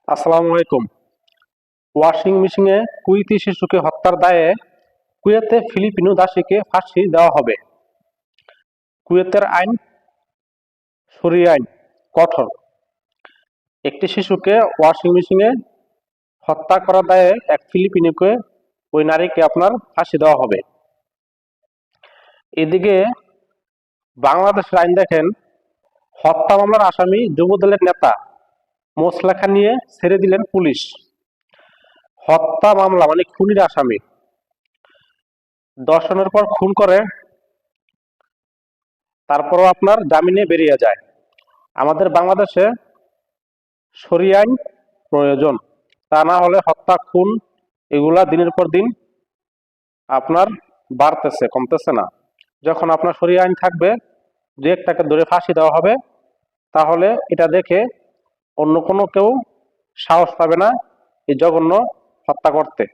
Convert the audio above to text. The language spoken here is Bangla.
আসসালামু আলাইকুম। ওয়াশিং মেশিনে কুয়েতি শিশুকে হত্যার দায়ে কুয়েতে ফিলিপিনো দাসীকে ফাঁসি দেওয়া হবে। কুয়েতের আইন শরিয়া আইন কঠোর। একটি শিশুকে ওয়াশিং মেশিনে হত্যা করার দায়ে এক ফিলিপিনোকে ওই নারীকে আপনার ফাঁসি দেওয়া হবে। এদিকে বাংলাদেশের আইন দেখেন, হত্যা মামলার আসামি যুবদলের নেতা মোসলেখা নিয়ে ছেড়ে দিলেন পুলিশ। হত্যা মামলা মানে খুনির আসামি, ধর্ষণের পর খুন করে, তারপরও আপনার জামিনে বেরিয়ে যায়। আমাদের বাংলাদেশে শরিয়া আইন প্রয়োজন, তা না হলে হত্যা খুন এগুলা দিনের পর দিন আপনার বাড়তেছে, কমতেছে না। যখন আপনার শরিয়া আইন থাকবে, যে একটাকে ধরে ফাঁসি দেওয়া হবে, তাহলে এটা দেখে অন্য কোনো কেউ সাহস পাবে না এই জঘন্য হত্যা করতে।